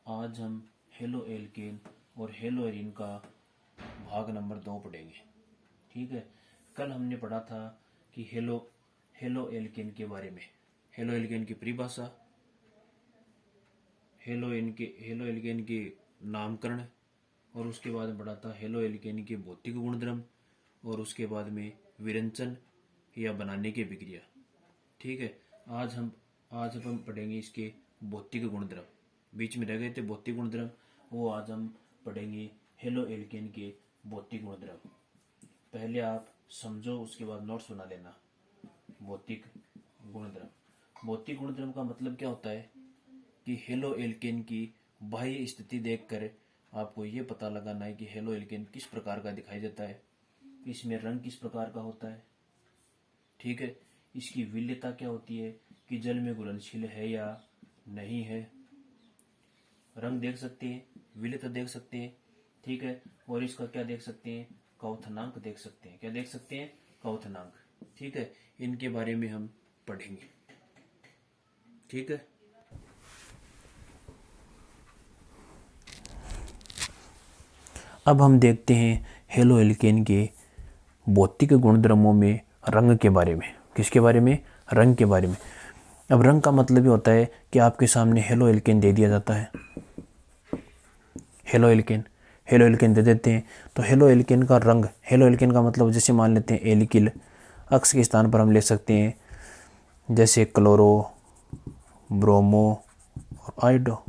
आज हम halo alkane और हेलो एरीन का भाग नंबर 2 पढ़ेंगे। ठीक है, कल हमने पढ़ा था कि हेलो एल्केन के बारे में, हेलो एल्केन की परिभाषा, हेलो एल्केन के नामकरण, और उसके बाद में पढ़ा था हेलो एल्केन के भौतिक गुणधर्म, और उसके बाद में विरंचन या बनाने की प्रक्रिया। ठीक है, आज हम पढ़ेंगे इसके भौतिक गुणधर्म। बीच में रह गए थे भौतिक गुणधर्म, वो आज हम पढ़ेंगे हेलो एल्केन के भौतिक गुणधर्म। पहले आप समझो, उसके बाद नोट्स बना लेना। भौतिक गुणधर्म, भौतिक गुणधर्म का मतलब क्या होता है कि हेलो एल्केन की बाह्य स्थिति देखकर आपको ये पता लगाना है कि हेलो एल्केन किस प्रकार का दिखाई देता है, इसमें रंग किस प्रकार का होता है। ठीक है, इसकी विलेयता क्या होती है कि जल में घुलनशील है या नहीं है। रंग देख सकते हैं, विलेयता देख सकते हैं। ठीक है, और इसका क्या देख सकते हैं, क्वथनांक देख सकते हैं। क्या देख सकते हैं, क्वथनांक। ठीक है, इनके बारे में हम पढ़ेंगे। ठीक है, अब हम देखते हैं हेलो एल्केन के भौतिक गुणधर्मों में रंग के बारे में। किसके बारे में, रंग के बारे में। अब रंग का मतलब ये होता है कि आपके सामने हेलो एल्केन दे दिया जाता है, हेलो एल्केन दे देते हैं, तो हेलो एल्केन का रंग, हेलो एल्केन का मतलब जैसे मान लेते हैं एल्किल, अक्स के स्थान पर हम ले सकते हैं जैसे क्लोरो, ब्रोमो और आयोडो।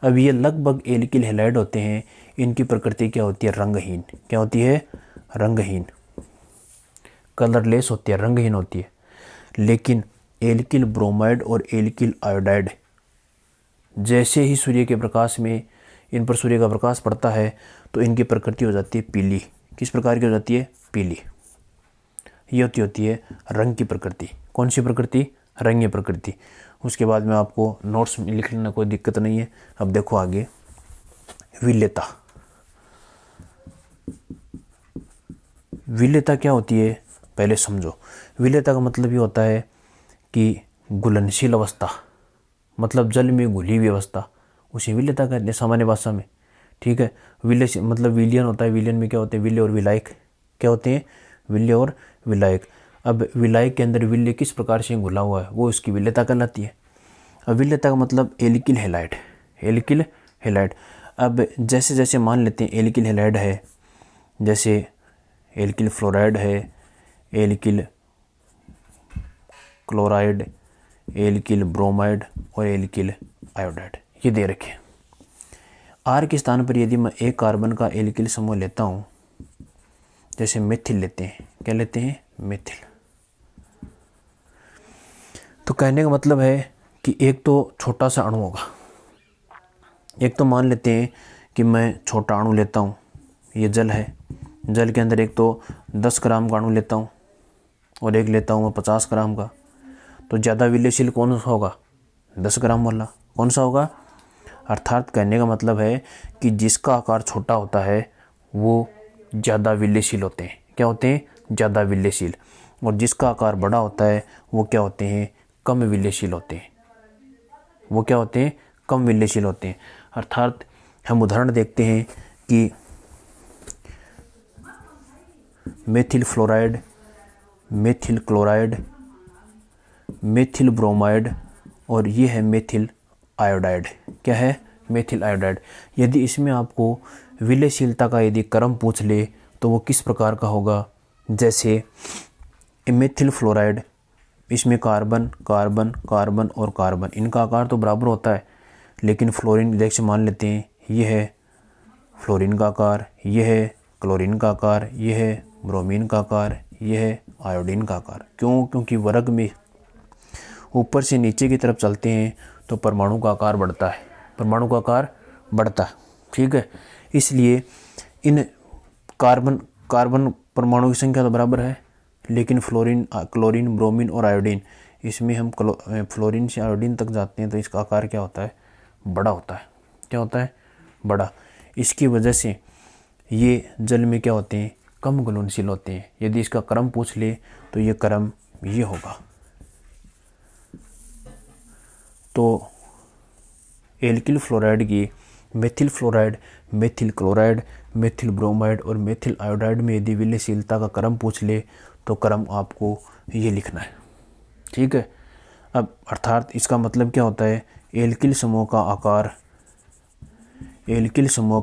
अब ये लगभग एल्किल हैलाइड होते हैं। इनकी प्रकृति क्या होती है, रंगहीन। क्या होती है, रंगहीन, कलरलेस होती है, रंगहीन होती है। लेकिन एल्किल ब्रोमाइड और एल्किल आयोडाइड जैसे ही सूर्य के प्रकाश में इन पर सूर्य का प्रकाश पड़ता है तो इनकी प्रकृति हो जाती है पीली। किस प्रकार की हो जाती है, पीली। ये होती है रंग की प्रकृति। कौन सी प्रकृति, रंग की प्रकृति। उसके बाद में आपको नोट्स में लिख लेना, कोई दिक्कत नहीं है। अब देखो आगे, विलेयता। विलेयता क्या होती है पहले समझो। विलेयता का मतलब ये होता है कि घुलनशील अवस्था, मतलब जल में घुली हुई अवस्था, उसे विलेयता कहते हैं सामान्य भाषा में। ठीक है, विलय मतलब विलयन होता है। विलयन में क्या होते हैं, विलय और विलायक। क्या होते हैं, विलय और विलायक। अब विलायक के अंदर विलय किस प्रकार से घुला हुआ है वो इसकी विलेयता कहलाती है। अब विलेयता का मतलब एल्किल हैलाइड, एल्किल हैलाइड। अब जैसे जैसे मान लेते हैं एल्किल हैलाइड है, जैसे एल्किल फ्लोराइड है, एल्किल क्लोराइड, एल्किल ब्रोमाइड और एल्किल आयोडाइड, ये दे रखे। आर के स्थान पर यदि मैं एक कार्बन का एल्किल समूह लेता हूँ, जैसे मेथिल लेते हैं, क्या लेते हैं, मेथिल, तो कहने का मतलब है कि एक तो छोटा सा अणु होगा। एक तो मान लेते हैं कि मैं छोटा अणु लेता हूँ, ये जल है, जल के अंदर एक तो 10 ग्राम का अणु लेता हूँ और एक लेता हूँ मैं 50 ग्राम का। तो ज़्यादा विलयशील कौन सा होगा, 10 ग्राम वाला। कौन सा होगा, अर्थात कहने का मतलब है कि जिसका आकार छोटा होता है वो ज़्यादा विलयशील होते हैं। क्या होते हैं, ज़्यादा विलयशील। और जिसका आकार बड़ा होता है वो क्या होते हैं, कम विलयशील होते हैं। वो क्या होते हैं, कम विलयशील होते हैं। अर्थात हम उदाहरण देखते हैं कि methyl fluoride, methyl chloride, methyl bromide और ये है मेथिल आयोडाइड। क्या है, मेथिल आयोडाइड। यदि इसमें आपको विलयशीलता का यदि क्रम पूछ ले तो वो किस प्रकार का होगा, जैसे मेथिल फ्लोराइड, इसमें कार्बन कार्बन कार्बन और कार्बन, इनका आकार तो बराबर होता है, लेकिन फ्लोरीन जैसे मान लेते हैं ये है फ्लोरीन का आकार, ये है क्लोरीन का आकार, ये है ब्रोमीन का आकार, ये है आयोडीन का आकार। क्यों, क्योंकि वर्ग में ऊपर से नीचे की तरफ चलते हैं तो परमाणु का आकार बढ़ता है, परमाणु का आकार बढ़ता है। ठीक है, इसलिए इन कार्बन कार्बन परमाणु की संख्या तो बराबर है, लेकिन फ्लोरीन, क्लोरीन, ब्रोमीन और आयोडीन, इसमें हम फ्लोरीन से आयोडीन तक जाते हैं तो इसका आकार क्या होता है, बड़ा होता है। क्या होता है, बड़ा। इसकी वजह से ये जल में क्या होते हैं, कम घुलनशील होते हैं। यदि इसका क्रम पूछ ले तो ये क्रम ये होगा। तो एल्किल फ्लोराइड की methyl fluoride, methyl chloride, methyl bromide और मेथिल आयोडाइड में यदि विलयशीलता का क्रम पूछ ले तो क्रम आपको ये लिखना है। ठीक है। अब अर्थात इसका मतलब क्या होता है, एल्किल समूह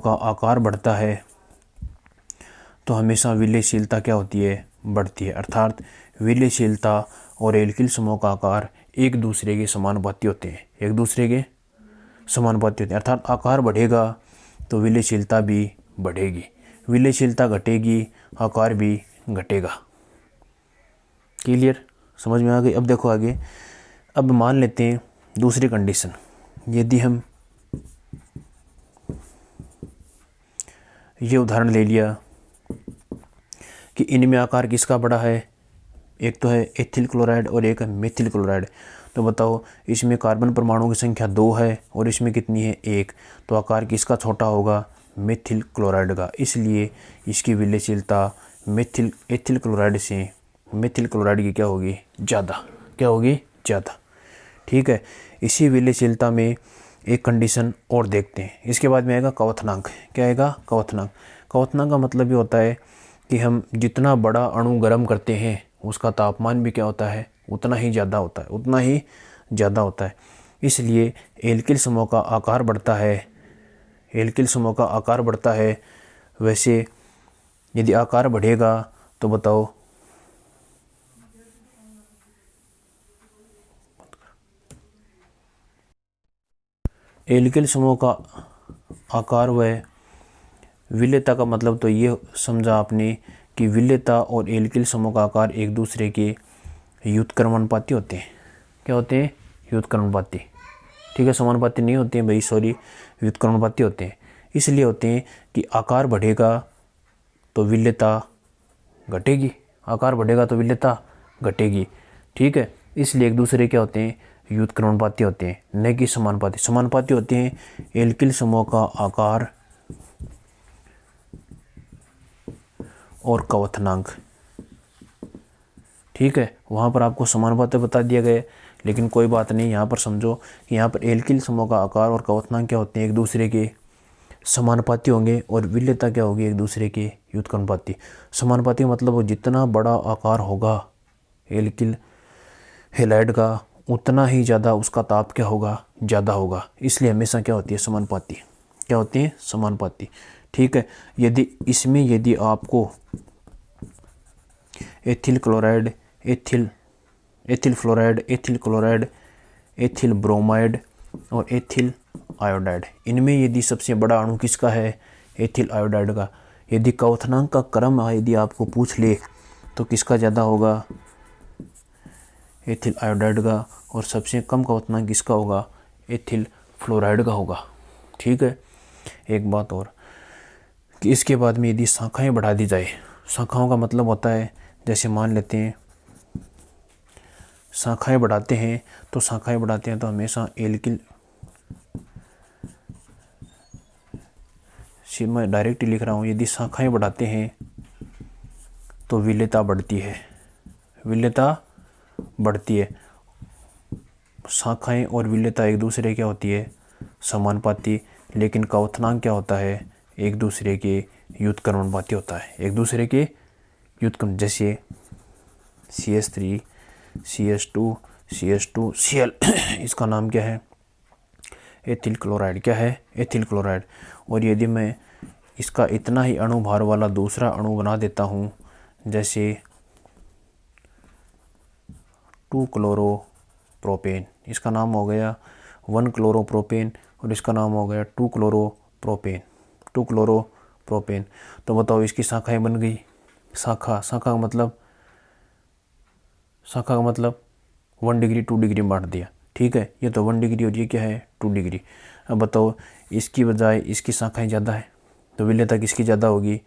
का आकार बढ़ता है तो हमेशा विलयशीलता क्या होती है, बढ़ती है। अर्थात विलयशीलता और एल्किल समूह का आकार एक दूसरे के समानुपाती होते हैं, एक दूसरे के समानुपाती होते हैं। अर्थात आकार बढ़ेगा तो विलयशीलता भी बढ़ेगी, विलयशीलता घटेगी आकार भी घटेगा। क्लियर, समझ में आ गई। अब देखो आगे, अब मान लेते हैं दूसरी कंडीशन, यदि हम ये उदाहरण ले लिया कि इनमें आकार किसका बड़ा है, एक तो है एथिल क्लोराइड और एक है मेथिल क्लोराइड, तो बताओ इसमें कार्बन परमाणुओं की संख्या 2 है और इसमें कितनी है, 1, तो आकार किसका छोटा होगा, मेथिल क्लोराइड का। इसलिए इसकी विलयशीलता एथिल क्लोराइड से मेथिल क्लोराइड की क्या होगी, ज़्यादा, क्या होगी, ज़्यादा। ठीक है। इसी विलयशीलता में एक कंडीशन और देखते हैं। इसके बाद में आएगा क्वथनांक। क्या आएगा, क्वथनांक। क्वथनांक का मतलब ये होता है कि हम जितना बड़ा अणु गर्म करते हैं उसका तापमान भी क्या होता है, उतना ही ज़्यादा होता है, उतना ही ज़्यादा होता है। इसलिए एल्किल समूह का आकार बढ़ता है, एल्किल समूह का आकार बढ़ता है। वैसे यदि आकार बढ़ेगा तो बताओ एल्किल समूह का आकार व विलेयता का मतलब तो ये समझा आपने कि विलेयता और एल्किल समूह का आकार एक दूसरे के व्युत्क्रमानुपाती होते हैं। क्या होते हैं, व्युत्क्रमानुपाती। ठीक है, समानुपाती नहीं होते हैं भाई, सॉरी, व्युत्क्रमानुपाती होते हैं। इसलिए होते हैं कि आकार बढ़ेगा तो विलेयता घटेगी, आकार बढ़ेगा तो विलेयता घटेगी। ठीक है, इसलिए एक दूसरे क्या होते हैं, व्युत्क्रमानुपाती होते हैं, न कि समानुपाती। समानुपाती होते हैं एल्किल समूह का आकार और क्वथनांक। ठीक है, वहाँ पर आपको समानुपाती बता दिया गया, लेकिन कोई बात नहीं, यहाँ पर समझो कि यहाँ पर एल्किल समूह का आकार और क्वथनांक क्या होते हैं, एक दूसरे के समानुपाती होंगे और विलेयता क्या होगी, एक दूसरे के व्युत्क्रमानुपाती। समानुपाती मतलब वो जितना बड़ा आकार होगा एल्किल हैलाइड का उतना ही ज़्यादा उसका ताप क्या होगा, ज़्यादा होगा। इसलिए हमेशा क्या होती है, समानुपाती। क्या होती है, समानुपाती। ठीक है। यदि आपको ethyl chloride, ethyl fluoride, ethyl chloride, ethyl bromide और एथिल आयोडाइड, इनमें यदि सबसे बड़ा अणु किसका है, एथिल आयोडाइड का, यदि क्वथनांक का क्रम यदि आपको पूछ ले तो किसका ज़्यादा होगा, एथिल आयोडाइड का, और सबसे कम क्वथनांक किसका होगा, एथिल फ्लोराइड का होगा। ठीक है। एक बात और कि इसके बाद में यदि शाखाएं बढ़ा दी जाए, शाखाओं का मतलब होता है, जैसे मान लेते हैं शाखाएं बढ़ाते हैं तो हमेशा एल्किल, मैं डायरेक्ट लिख रहा हूँ, यदि शाखाएं बढ़ाते हैं तो विलेयता बढ़ती है, विलेयता बढ़ती है। शाखाएं और विलेयता एक दूसरे क्या होती है, समानुपाती, लेकिन क्वथनांक क्या होता है, एक दूसरे के व्युत्क्रमानुपाती होता है, एक दूसरे के व्युत्क्रम। जैसे CH3 CH2 CH2 Cl इसका नाम क्या है, एथिल क्लोराइड। क्या है, एथिल क्लोराइड। और यदि मैं इसका इतना ही अणु भार वाला दूसरा अणु बना देता हूँ, जैसे 2 क्लोरोप्रोपेन, इसका नाम हो गया 1 क्लोरोप्रोपेन और इसका नाम हो गया 2 क्लोरोप्रोपेन। तो बताओ इसकी शाखाएं बन गई, शाखा का मतलब 1 डिग्री 2 डिग्री बांट दिया। ठीक है, ये तो 1 डिग्री और ये क्या है, 2 डिग्री। अब बताओ इसकी बजाय इसकी शाखाएं ज़्यादा है तो विलेयता किसकी ज़्यादा होगी,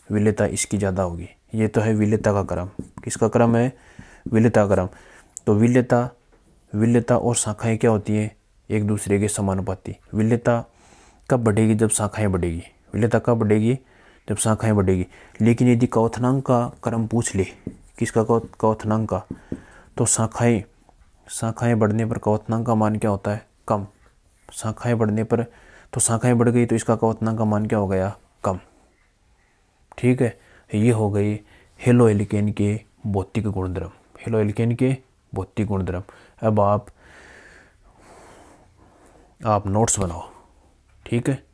विलेयता इसकी ज़्यादा होगी। ये तो है विलेयता का क्रम। किसका क्रम है, विलेयता क्रम। तो विलेयता और शाखाएं क्या होती हैं, एक दूसरे के समानुपाती। विलेयता कब बढ़ेगी, जब शाखाएं बढ़ेगी। विलेयता कब बढ़ेगी, जब शाखाएं बढ़ेगी। लेकिन यदि क्वथनांक का क्रम पूछ ले, किसका, क्वथनांक का, तो शाखाएं बढ़ने पर क्वथनांक का मान क्या होता है, कम। शाखाएं बढ़ने पर, तो शाखाएं बढ़ गई तो इसका क्वोथनांक का मान क्या हो गया, कम। ठीक है, ये हो गई हेलो एल्केन के भौतिक गुणधर्म, हेलो एल्केन के भौतिक गुणधर्म। अब आप नोट्स बनाओ। ठीक है।